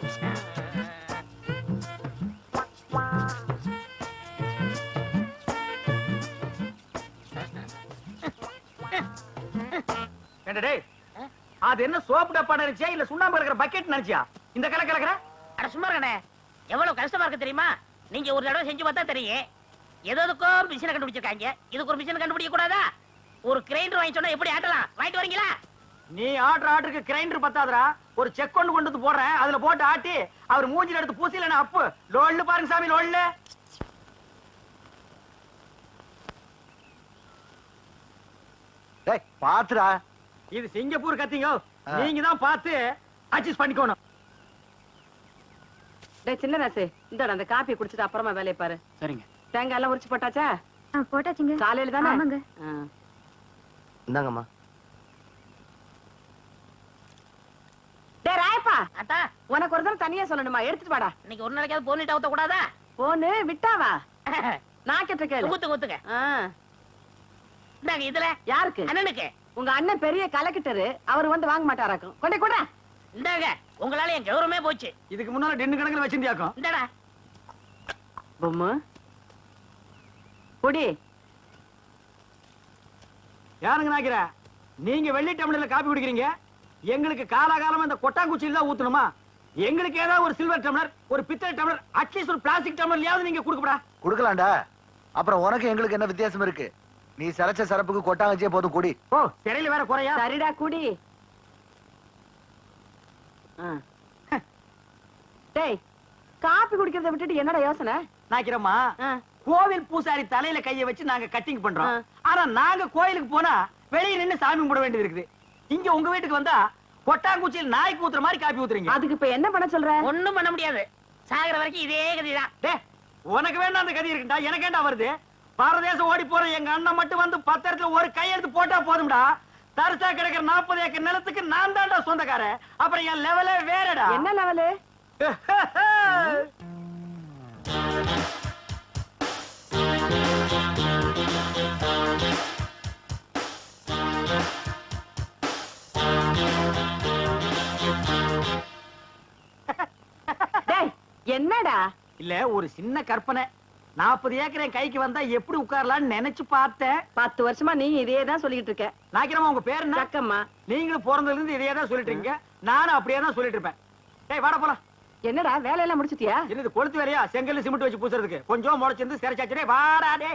அது என்ன சோப்பு டப்பா நினைச்சியா இல்ல சுண்ணாம்பு இருக்கிற பக்கெட் நினைச்சியா இந்த கலக்கிற? அட சும்மா இருக்கனே, எவ்வளவு கஷ்டமா இருக்கு தெரியுமா? நீங்க ஒரு தடவை செஞ்சு பார்த்தா தெரியும். எதுக்கும் மிஷினை கண்டுபிடிச்சிருக்காங்க, இதுக்கு ஒரு மிஷினை கண்டுபிடிக்க கூடாதா? ஒரு கிரைண்டர் வாங்கி சொன்னா எப்படி ஆட்டலாம்? வாங்கிட்டு வரீங்களா? நீ ஆட்டுறதுக்கு கிரைண்டர் பத்தாதரா, ஒரு செக் கொண்டு வந்து போடுறேன், அதுல போட்டு ஆட்டி அவர் மூஞ்சில எடுத்து பூசில அப்பு லோல்னு பாருங்க சாமி, லோல்னு. டேய் பாத்துடா, இது சிங்கப்பூர் கத்திங்க, நீங்க தான் பார்த்து அட்ஜஸ்ட் பண்ணிக்கணும். டேய் சின்ன ராசு, இந்த அந்த காப்பி குடிச்சிட்டு அப்புறமா வேலையை பாரு. சரிங்க. தேங்காய் எல்லாம் உரிச்சு போட்டாச்சா? போட்டாச்சுங்க. காலையில தானே? ஆமாங்க. இந்தாங்கம்மா. டேய் ராயப்பா, அத்தா உனக்கு ஒரு தடவை தனியா சொல்லணுமா? எடுத்துட்டு வாடா. இன்னைக்கு ஒரு நாளைக்காவது போனிட்டு ஊத்த கூடாதா? போனு விட்டாவா? நான் கேட்ட கேளு. ஊத்துங்க ஊத்துங்க. இந்தாங்க, இதுல யாருக்கு? அண்ணனுக்கு. உங்க அண்ணன் பெரிய கலெக்டரு, அவர் வந்து வாங்க மாட்டாராக்கும். கொண்டே கூட. இந்தாங்க, உங்களால என் கௌரவமே போச்சு. இதுக்கு முன்னால டென்னு கணக்குல வச்சிருந்தியாக்கும். இந்தடா பொம்மு பொடி. யாருங்க நாக்கிற? நீங்க வெள்ளி டம்ளர்ல காப்பி குடிக்கிறீங்க, எங்களுக்கு காலாகாலமா இந்த கொட்டாங்குச்சியில தான் ஊத்தணுமா? எங்களுக்கு ஏதாவது ஒரு சில்வர் டம்ளர், ஒரு பித்தளை டம்ளர், அட்லீஸ்ட் ஒரு பிளாஸ்டிக் டம்ளர்லயாவது நீங்க கொடுக்கடா. குடுக்கலாம்டா. அப்புறம் உனக்கு எங்களுக்கு என்ன வித்தியாசம் இருக்கு? நீ சரச்ச சரப்புக்கு கொட்டாங்கச்சியே போதும், குடி. ஓ, சிறையில வேற குறையா? சரிடா குடி. டேய், காப்பி குடிக்கிறத விட்டுட்டு என்னடா யோசனை? நாக்கிறம்மா, கோவில் பூசாரி தலையில கைய வச்சு நாங்க கட்டிங் பண்றோம். ஆனா நாங்க கோயிலுக்கு போனா வெளியே நின்னு சாமி கும்பிட வேண்டியது இருக்குது. இங்க உங்க வீட்டுக்கு வந்தா கொட்டாங்குச்சியில் நாய்க்கு ஊத்துற மாதிரி காப்பி ஊத்துறீங்க. அதுக்கு இப்ப என்ன பண்ண சொல்ற? ஒண்ணும் பண்ண முடியாது. சாகிற வரைக்கும் இதே கதிதான். டே, உனக்கு வேண்டாம் அந்த கதி இருக்குடா, எனக்கு ஏண்டா வருது? பாரதேசம் ஓடி போற எங்க அண்ணன் மட்டும் வந்து 10 இடத்துல ஒரு கையெழுத்து போட்டா போதும்டா. தரிசா கிடைக்கிற 40 ஏக்கர் நிலத்துக்கு நான் தான்டா சொந்தக்காரன். அப்புறம் என் லெவலே வேறடா. என்ன லெவலு? என்னடா? இல்ல, ஒரு சின்ன கற்பனை. 40 ஏக்கர் என் கைக்கு வந்தா எப்படி உட்காரலாம்னு நினைச்சு பார்த்தேன். 10 வருஷமா நீ இதே தான் சொல்லிட்டு இருக்க. நாக்கிரமா, உங்க பேர் என்ன? சக்கம்மா. நீங்களும் பிறந்ததுல இருந்து இதே தான் சொல்லிட்டு இருக்கீங்க, நானும் அப்படியே தான் சொல்லிட்டு இருப்பேன். டேய் வாடா போலாம். என்னடா வேலையெல்லாம் முடிச்சிட்டியா? இது கொளுத்து வேறையா? செங்கல் சிமெண்ட் வச்சு பூசுறதுக்கு கொஞ்சம் முளைச்சிருந்து சிறைச்சாச்சு. வாடா டே.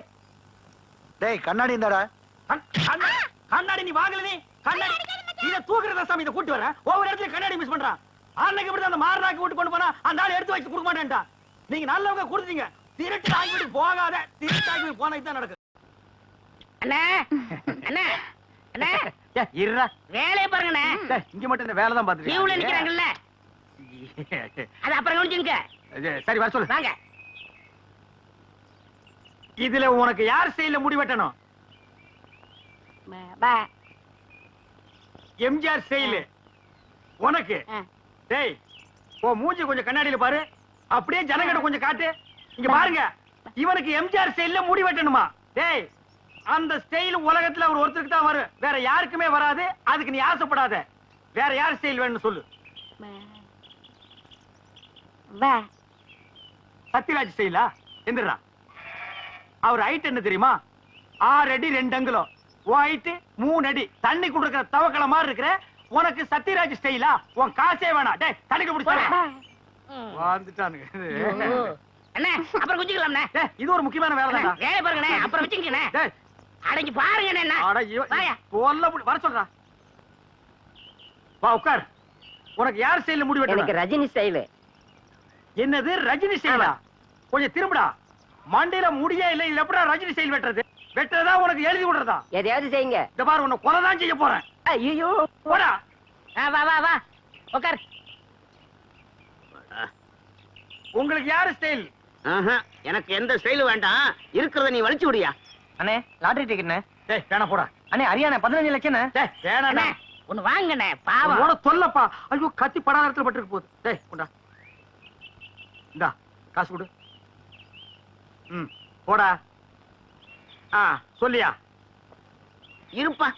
டேய் கண்ணாடி இந்தாடா. கண்ணாடி நீ வாங்கல? நீ கண்ணாடி இத தூக்குறத சாமி, இத கூட்டி வரேன். ஒவ்வொரு இடத்துல கண்ணாடி மிஸ் பண்றான். அன்னைக்கு இப்படி அந்த மாரனாக்கு விட்டு கொண்டு போனா அந்த ஆள் எடுத்து வச்சு கொடுக்க மாட்டேன்டா. நீங்க நல்லவங்க கொடுத்தீங்க, திருட்டு ஆகிட்டு போகாத. திருட்டு ஆகி போனா இதான் நடக்கும். அண்ணா அண்ணா அண்ணா, இருடா, வேலையை பாருங்கண்ணே. இங்க மட்டும் இந்த வேலை தான் பாத்துட்டு கியூல நிக்கிறாங்கல்ல, அது அப்புறம் கவனிச்சுங்க. சரி வர சொல்லு. வாங்க. இதுல உனக்கு யார் ஸ்டைல்ல முடி வெட்டணும்? எம்ஜிஆர் ஸ்டைல் உனக்கு. டேய், ஓ மூஞ்சி கொஞ்சம் கண்ணாடியில பாரு, அப்படியே ஜனங்கட கொஞ்சம் காட்டு. இங்க பாருங்க, இவனுக்கு எம்ஜிஆர் ஸ்டைல்ல முடி வெட்டணுமா? டேய், அந்த ஸ்டைல் உலகத்துல அவர் ஒருத்தருக்கு தான் வரும், வேற யாருக்குமே வராது. அதுக்கு நீ ஆசைப்படாத. வேற யார் ஸ்டைல் வேணும்னு சொல்லு. சத்யராஜ் ஸ்டைலா? எந்திரா. அவர் ஹைட் என்ன தெரியுமா? 6 அடி 2 அங்குலம். ஹைட் 3 அடி. தண்ணி குடுக்கிற தவக்கல மாதிரி இருக்கிற உனக்கு சத்யராஜ் ஸ்டைலா? உன் காசே வேணாம். டேய், தண்ணிக்கு பிடிச்சா வந்துட்டானுங்க. அண்ணா அப்புறம் குஞ்சிக்கலாம்ண்ணே. இது ஒரு முக்கியமான வேலை தான். வேலை பாருங்கண்ணே, அப்புறம் வச்சுக்கண்ணே. அடங்கி பாருங்க. வர சொல்றா. வா உட்கார். உனக்கு யார் ஸ்டைல்ல முடி வெட்டணும்? எனக்கு ரஜினி ஸ்டைல். என்னது ரஜினி ஸ்டைலா? கொஞ்சம் திரும்புடா. மண்டையில முடியே இல்ல, இது எப்படா ரஜினி ஸ்டைல் வெட்டுறது? வெட்டுறதா உனக்கு எழுதி விடுறதா? எதையாவது செய்யுங்க. இந்த பாரு, உன்னை கொலை தான் செய்ய போறேன். ஐயோ போடா. வா வா வா உட்கார். உங்களுக்கு யாரு ஸ்டைல்? எனக்கு எந்த ஸ்டைலும் வேண்டாம், இருக்கிறத நீ வலிச்சு விடியா. அண்ணே லாட்டரி டிக்கெட்ண்ணே. டேய் வேணா போடா. அண்ணே ஹரியானா 15 லட்சம். டேய் வேணாண்ணே, ஒன்னு வாங்கண்ணே. பாவம் உன தொல்லப்பா. ஐயோ, கத்தி படாத இடத்துல பட்டுருக்கு போகுது. டேய் கொண்டா. இந்தா காசு கொடு. போடா. சொல்லியா? இருப்பா,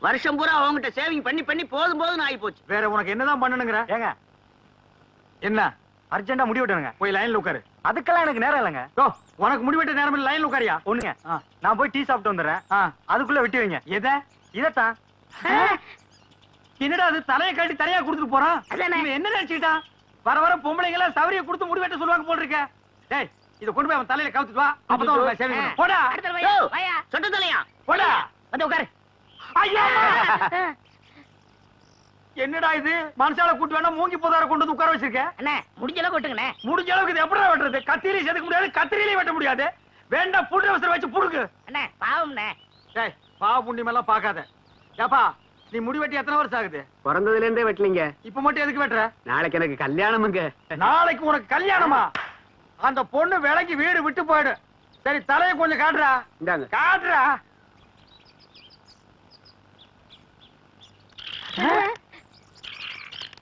வருஷம் பூரா அவங்ககிட்ட சேவிங் பண்ணி பண்ணி போதும் போதும் ஆகி போச்சு. வேற உனக்கு என்னதான் பண்ணணுங்கிற? ஏங்க என்ன அர்ஜென்டா முடி வெட்டணுங்க. போய் லைன்ல உட்காரு. அதுக்கெல்லாம் எனக்கு நேரம் இல்லைங்க. ஓ உனக்கு முடி வெட்ட நேரம் லைன்ல உட்காரியா? ஒண்ணுங்க, ஆ. நான் போய் டீ சாப்பிட்டு வந்துடுறேன். ஆ. அதுக்குள்ள வெட்டி வைங்க. எதை? இதத்தான். என்னடா அது தலையை கட்டி தரையா கொடுத்துட்டு போறான்? அதானே. இவன் என்ன நினைச்சுக்கிட்டான்? வர வர பொம்பளைங்க எல்லாம் சவரிய கொடுத்து முடி வெட்ட சொல்லுவாங்க போல் இருக்க. டேய் இத கொண்டு போய் அவன் தலையில கவுத்துட்டு வா. அப்பதான் உனக்கு சேவிங் பண்ணும். போடா அடுத்த வாயா வாயா சொட்டு தலையா போடா. வந்து உட்காரு. ஐயா என்னடா இது மனசால கூட்டு வேணா மூங்கி போதார கொண்டு வந்து உட்கார வச்சிருக்க. அண்ணே முடிஞ்ச அளவுக்கு விட்டுங்கண்ணே. முடிஞ்ச அளவுக்கு இது எப்படிடா வெட்டுறது? கத்திரியை செதுக்க முடியாது, கத்திரியிலே வெட்ட முடியாது. வேண்டாம் புல் அவசரம் வச்சு புடுக்கு. அண்ணே பாவம்ண்ணே. டேய் பாவ புண்ணியம் எல்லாம் பாக்காத. ஏப்பா நீ முடி வெட்டி எத்தனை வருஷம் ஆகுது? பிறந்ததுல இருந்தே வெட்டலீங்க. இப்ப மட்டும் எதுக்கு வெட்டுற? நாளைக்கு எனக்கு கல்யாணமுங்க. நாளைக்கு உனக்கு கல்யாணமா? அந்த பொண்ணு விலைக்கு வீடு விட்டு போயிடு. சரி தலையை கொஞ்சம் காட்டுறா. இந்தாங்க. காட்டுறா.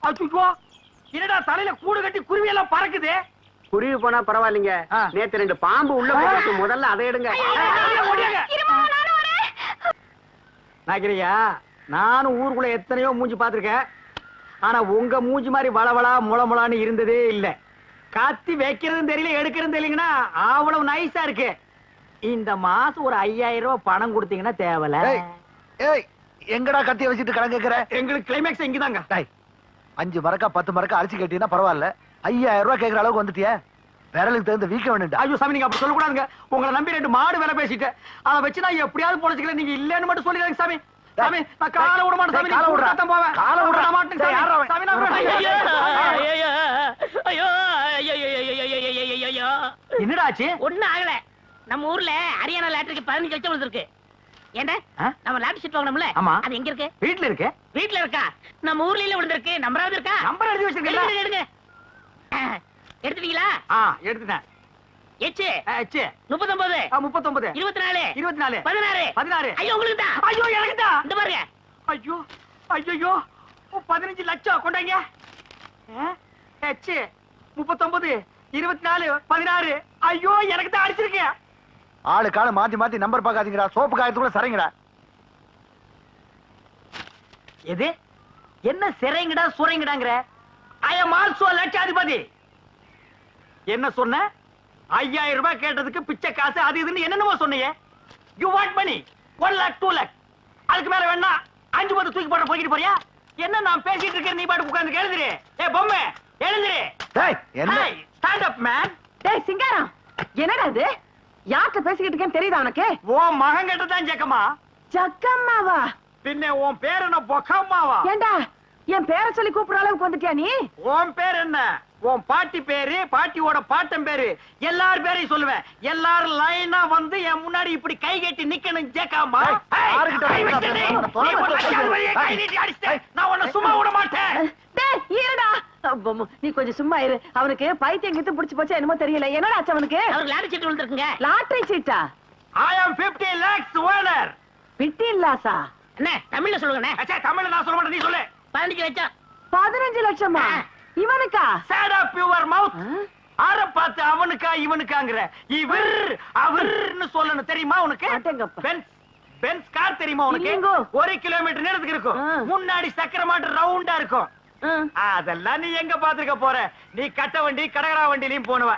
அச்சுக்கோ என்னடா தலையில கூடு கட்டி குருவி எல்லாம் பறக்குது. குருவி போனா பரவாயில்லைங்க. ஆ. நேத்து 2 பாம்பு உள்ள போயிருக்கு. முதல்ல அதை எடுங்க. நாக்கிரியா நானும் ஊருக்குள்ள எத்தனையோ மூஞ்சி பாத்திருக்கேன். ஆனா உங்க மூஞ்சி மாதிரி வளவளா முளமுளான்னு இருந்ததே இல்ல. காத்தி வைக்கிறதும் தெரியல எடுக்கிறதும் தெரியலங்கன்னா அவ்வளவு நைஸா இருக்கு. இந்த மாசம் ஒரு 5000 ரூபாய் பணம் கொடுத்தீங்கன்னா தேவல. ஏய், ஏய் எங்கடா கத்திய வச்சுட்டு கடன் கேக்குற? எங்களுக்கு கிளைமேக்ஸ் இங்கதாங்க. டேய் 5 மரக்கா 10 மரக்கா அடிச்சு கேட்டீங்கன்னா பரவாயில்ல. 5000 ரூபாய் கேக்குற அளவுக்கு வந்துட்டியே. விரலுக்கு தகுந்த வீக்க வேணும்டா. ஐயோ சாமி நீங்க அப்படி சொல்லக்கூடாதுங்க. உங்களை நம்பி 2 மாடு வேலை பேசிட்டு அதை வச்சு நான் எப்படியாவது பொழைச்சிக்கல. நீங்க இல்லன்னு மட்டும் சொல்லிடுங்க சாமி. சாமி நான் காலை விட மாட்டேன் சாமி. காலை விடுறா. நான் போவேன். காலை விடுறா. விட மாட்டேன் டேய், யார்றா சாமி. அவன்? சாமி நான் போறேன். ஐயோ ஐயோ ஐயோ ஐயோ ஐயோ. என்னடா ஆச்சு? ஒண்ணும் ஆகல. நம்ம ஊர்ல ஹரியானா லாட்டரிக்கு 15 லட்சம் விழுந்திருக்கு. ஏண்டா ஆ? நம்ம லாட்டரி சீட் வாங்கணும்ல, ஆமா. அது எங்க இருக்கு? வீட்டுல இருக்கு. வீட்ல இருக்கா? நம்ம ஊர்ல இல்ல விழுந்திருக்கு. நம்பராவது இருக்கா? நம்பர் எழுதி வச்சிருக்கீங்களா? எடுங்க எடுங்க. எடுத்துட்டீங்களா? எடுத்துட்டேன். எச்சு ஆச்சு. 39 39 24 24 16 16. ஐயோ உங்களுக்கு தான். ஐயோ எனக்கு தான். இந்த பாருங்க. ஐயோ ஐயோ 15 லட்சம் கொண்டாங்க. ஆச்சு 39 24 16. ஐயோ எனக்கு தான் அடிச்சிருக்கேன். ஆளு கால மாத்தி மாத்தி நம்பர் பாக்காதீங்கடா. சோப்பு காயத்துக்குள்ள சரிங்கடா. எது என்ன சிறைங்கடா சுரைங்கடாங்கற? ஐ அம் ஆல்சோ லட்சாதிபதி. என்ன சொன்ன? 5000 ரூபாய் கேட்டதுக்கு பிச்சை காசு அது இதுன்னு என்னென்னமோ சொன்னீங்க. You want money 1 lakh 2 lakh. அதுக்கு மேல வேணா 5 10 தூக்கி போட போயிட்டு போறியா? என்ன நான் பேசிட்டு இருக்கேன் நீ பாட்டு உட்கார்ந்து எழுதுறே. ஏய் பொம்மை எழுதுறே. டேய் என்ன? Stand up man. டேய் சிங்காரம் என்னடா இது? யார்கிட்ட பேசிக்கிட்டு இருக்கேன்னு தெரியுதா உனக்கு? ஓ மகன் கிட்ட தான் ஜக்கமா. ஜக்கம்மாவா? பின்ன உன் பேர் என்ன பொக்கம்மாவா? ஏண்டா என் பேரை சொல்லி கூப்பிடுற அளவுக்கு வந்துட்டியா நீ? உன் பேர் என்ன? உன் பாட்டி பேரு, பாட்டியோட பாட்டன் பேரு, எல்லார் பேரையும் சொல்லுவேன். எல்லாரும் லைனா வந்து என் முன்னாடி இப்படி கை கட்டி நிக்கணும் ஜேக்காமா. நான் உன்னை சும்மா விட மாட்டேன். டேய் இருடா. நீ கொஞ்சம் சும்மா இரு. அவனுக்கு பைத்தியம் கித்து புடிச்சு போச்சா என்னமோ தெரியல. என்னடா ஆச்சு அவனுக்கு? அவருக்கு லாட்டரி சீட் விழுந்திருக்குங்க. லாட்டரி சீட்டா? I am 50 lakhs owner. பிட்டி இல்லாசா? அண்ணே தமிழ்ல சொல்லுங்கண்ணே. அச்சா தமிழ்ல நான் சொல்ல மாட்டேன், நீ சொல்லு. 15 லட்சம். 15 லட்சமா? இவனுக்கா? Sad up your mouth. ஆற பார்த்து அவனுக்கா இவனுக்காங்கற. இவர் அவர்னு சொல்லணும் தெரியுமா உனக்கு? அடேங்கப்பா. பென்ஸ் கார் தெரியுமா உனக்கு? இல்லைங்கோ. 1 கிலோமீட்டர் நீளத்துக்கு இருக்கும். முன்னாடி சக்கர மாட்டு ரவுண்டா இருக்கும். அதெல்லாம் நீ எங்க பாத்துக்க போற? நீ கட்ட வண்டி கடகரா வண்டிலையும் போனவ.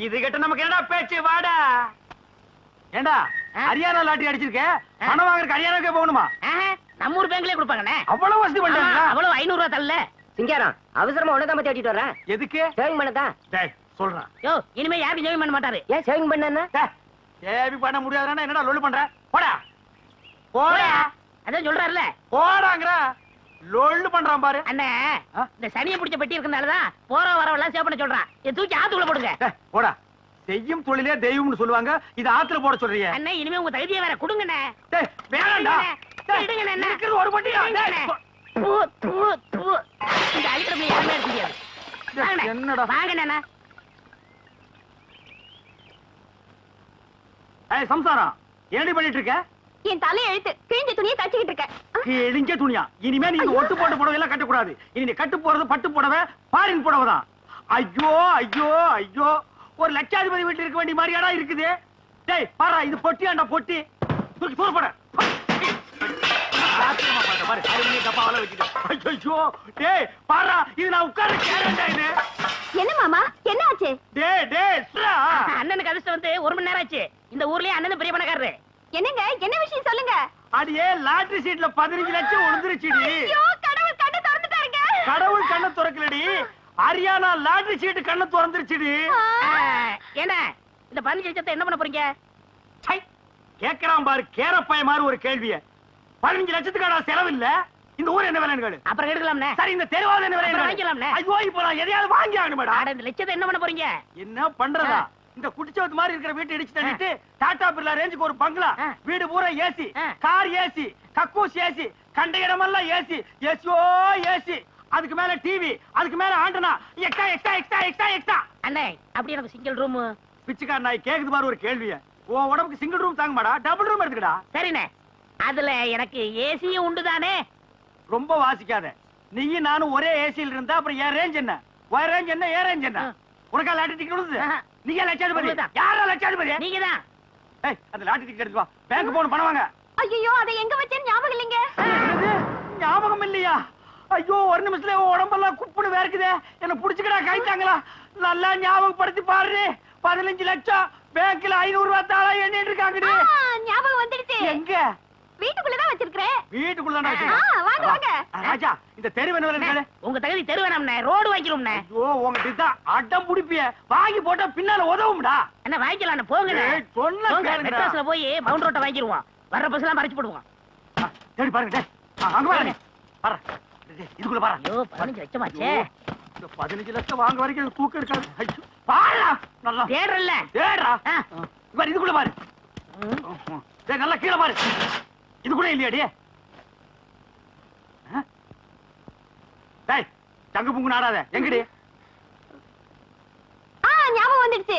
இது கிட்ட நமக்கு என்னடா பேச்சு? வாடா. ஏண்டா ஹரியானா லாட்டரி அடிச்சிருக்க, பணம் வாங்குறதுக்கு ஹரியானாக்கே போகணுமா? நம்ம ஊர் பேங்க்லயே கொடுப்பாங்கண்ணே. அவ்வளவு வசதி பண்ணிட்டாங்களா? அவ்வளவு 500 ரூபாய் தரல. சிங்காரம் அவசரமா உனதான் பத்தி அடிட்டு வரேன். எதுக்கு? சேவிங் பண்ணதான். டேய் சொல்றேன். யோ இனிமே யாரும் ஜெயம் பண்ண மாட்டாரு. ஏன் சேவிங் பண்ணா? சேவி பண்ண முடியாதுன்னா என்னடா லொல்லு பண்ற? போடா போடா. அதான் சொல்றாருல. போடாங்கற லொல்லு பண்றான் பாரு. அண்ணே இந்த சனியை பிடிச்ச பெட்டி இருக்கனாலதான் போற வரவெல்லாம் சேவ் பண்ண சொல்றான். இதை தூக்கி ஆத்துக்குள்ள போடுங்க. போடா. செய்யும் தொழிலே தெய்வம்னு சொல்லுவாங்க. இது ஆத்துல போட சொல்றீங்க. அண்ணே இனிமே உங்க தகுதியை வேற கொடுங்கண்ணே. டேய் வேணாம்டா. விடுங்கண்ணே, என்ன? இருக்கிறது ஒரு பட்டியா? தூ, தூ, தூ. இந்த அழிக்கிறதுல யாருமே இருக்க முடியாது. வாங்கண்ணே. என்னடா? வாங்கண்ணே. ஏய் சம்சாரம் என்னடி பண்ணிட்டு இருக்க? என் தலை எழுத்து கிழிஞ்ச துணியை தச்சுக்கிட்டு இருக்கேன். கிழிஞ்ச துணியா? இனிமே நீ இந்த ஒட்டு போட்ட புடவை எல்லாம் கட்ட கூடாது. இனி நீ கட்டு போறது பட்டு புடவை, ஃபாரின் புடவை தான். ஐயோ ஐயோ ஐயோ, ஒரு லட்சாதிபதி வீட்டுல இருக்க வேண்டிய மாதிரியாடா இருக்குது. டேய் பாரா, இது பொட்டியாண்டா பொட்டி. தூக்கி தூர போட. பாரு, அருமையா டப்பாவெல்லாம் வச்சுட்டு. ஐயோ டேய் பாரா, இது நான் உட்கார்ந்து கேரண்டா இது. சுரா. அண்ணனுக்கு அதிர்ஷ்டம் வந்து 1 மணி நேரம் ஆச்சு. இந்த ஊர்லயே அண்ணன் பெரிய பணக்காரரு. என்னங்க என்ன விஷயம் சொல்லுங்க. அடியே லாட்டரி சீட்ல 15 லட்சம் விழுந்துருச்சுடி. ஐயோ கடவுள் கண்ணை திறந்துட்டாருங்க. கடவுள் கண்ணை திறக்கலடி, ஹரியானா லாட்டரி சீட்டு கண்ணை திறந்துருச்சுடி. ஏன்னா இந்த 15 லட்சத்தை என்ன பண்ண போறீங்க? சை, கேக்குறான் பாரு கேரப்பாய மாதிரி ஒரு கேள்விய. 15 லட்சத்துக்கான செலவு இல்ல. இந்த ஊர் என்ன விலைன்னு கேளு. அப்புறம் எடுக்கலாம்னே. சரி, இந்த தெருவாத என்ன அப்புறம் விலை வாங்கிக்கலாம்னே. ஐயோ, இப்ப நான் எதையாவது வாங்கி ஆகணும் மேடம். அட இந்த லட்சத்தை என்ன பண்ண போறீங்க? என்ன பண்றதா? இந்த குடிச்சவத்து மாதிரி இருக்கிற வீட்டை இடிச்சு தள்ளிட்டு டாடா பிர்லா ரேஞ்சுக்கு ஒரு பங்களா, வீடு பூரா ஏசி, கார் ஏசி, கக்கூஸ் ஏசி, கண்ட இடமெல்லாம் ஏசி, ஏசியோ ஏசி, அதுக்கு மேல டிவி, அதுக்கு மேல antenna, extra extra extra extra extra. அண்ணே அப்படி எனக்கு சிங்கிள் ரூம். பிச்சைக்கார நாய் கேக்குது பாரு ஒரு கேள்விய. உன் உடம்புக்கு சிங்கிள் ரூம் தாங்க மாடா, டபுள் ரூம் எடுத்துக்கடா. சரிண்ணே, அதுல எனக்கு ஏசியும் உண்டு தானே? ரொம்ப வாசிக்காத. நீயும் நானும் ஒரே ஏசியில் இருந்தா அப்புறம் என் ரேஞ்ச் என்ன, உன் ரேஞ்ச் என்ன, என் ரேஞ்ச் என்ன? உனக்கா லாட்டரி டிக்கெட் விழுது? நீங்க லட்சாதிபதி. உங்களுக்குதான். யாரா லட்சாதிபதி? நீங்கதான். ஏய், அந்த லாட்டரி டிக்கெட் எடுத்து வா, பேங்க் போன பணம் வாங்க. ஐயோ அதை எங்க வச்சேன்னு ஞாபகம் இல்லைங்க. என்னது? ஞாபகம் இல்லையா? ஐயோ, ஒரு நிமிஷத்துல உன் உடம்பெல்லாம் குப்புன்னு வேர்க்குதே. என்ன புடிச்சுக்கடா கைத்தாங்களா? நல்லா ஞாபகப்படுத்தி பாரு. 15 லட்சம் பேங்க்ல 500 ரூபாய் தாளா எண்ணிட்டு இருக்காங்கடி. ஞாபகம் வந்துடுச்சு. எங்க? வீட்டுக்குள்ளதான் வச்சிருக்கிறேன். வீட்டுக்குள்ள தான் வாங்க வாங்க. ராஜா, இந்த தெரு என்ன விலை? உங்க தகுதி தெரு வேணாம்ண்ணே, ரோடு வாங்கிக்கிறோம்ண்ணே. ஐயோ, உங்ககிட்ட தான் அடம் புடிப்பிய. வாங்கி போட்டா பின்னால உதவும்டா. அண்ணா வாங்கிக்கலாம், போங்கண்ணே. ஏய், சொன்னா போங்க, கேளுங்கடா. மெட்ராஸ்ல போய் மவுண்ட் ரோட்டை வாங்கிடுவோம். வர்ற பஸ் எல்லாம் மறைச்சு போடுவோம். தேடி பாருங்க. டேய், அங்க பாருங்க. பாரு. இதுக்குள்ள பாரு. ஐயோ 15 லட்சமாச்சே. ஐயோ, இந்த 15 லட்சம் வாங்க வரைக்கும் எனக்கு தூக்கம் இருக்காது. ஐயோ, பாருடா. நல்லா தேடுறல்ல. தேடுறா. ஆ. பாரு, இதுக்குள்ள பாரு. டேய், நல்லா கீழே பாரு. இதுக்குள்ள இல்லையாடி? டேய், தங்கு புங்கு நாடாத. எங்கடி? ஞாபகம் வந்துடுச்சு.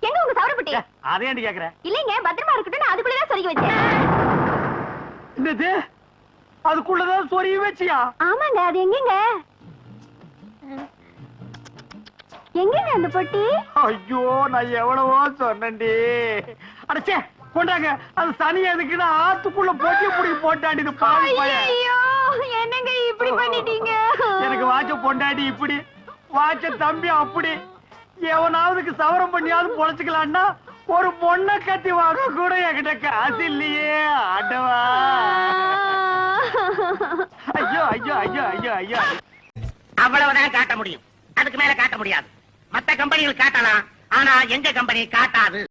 எங்க உங்க சவரப்பட்டி? அதே ஏன்டி கேக்குற? இல்லைங்க பத்திரமா இருக்கட்டும், நான் அதுக்குள்ளதான் சொருகி வச்சேன். என்னது? அதுக்குள்ளதான் சொருகி வச்சியா? ஆமாங்க, அது எங்கங்க? எங்கங்க அந்த பொட்டி? ஐயோ, நான் எவ்வளவோ சொன்னேன்டி. அடச்சே, கொண்டாங்க. அது சனி எதுக்குன்னு ஆத்துக்குள்ள போட்டி புடி போட்டாடி. இது பாவி பையன். ஐயோ என்னங்க இப்படி பண்ணிட்டீங்க? எனக்கு வாட்ச பொண்டாடி இப்படி, வாட்ச தம்பி அப்படி. எவனாவதுக்கு சவரம் பண்ணியாவது பொழைச்சுக்கலான்னா ஒரு பொண்ணை கட்டி வாங்க கூட என்கிட்ட காசு இல்லையே. ஆண்டவா. ஐயோ ஐயோ ஐயோ ஐயோ ஐயோ. அவ்வளவுதான் காட்ட முடியும், அதுக்கு மேல காட்ட முடியாது. மத்த கம்பெனிகள் காட்டலாம், ஆனா எங்க கம்பெனி காட்டாது.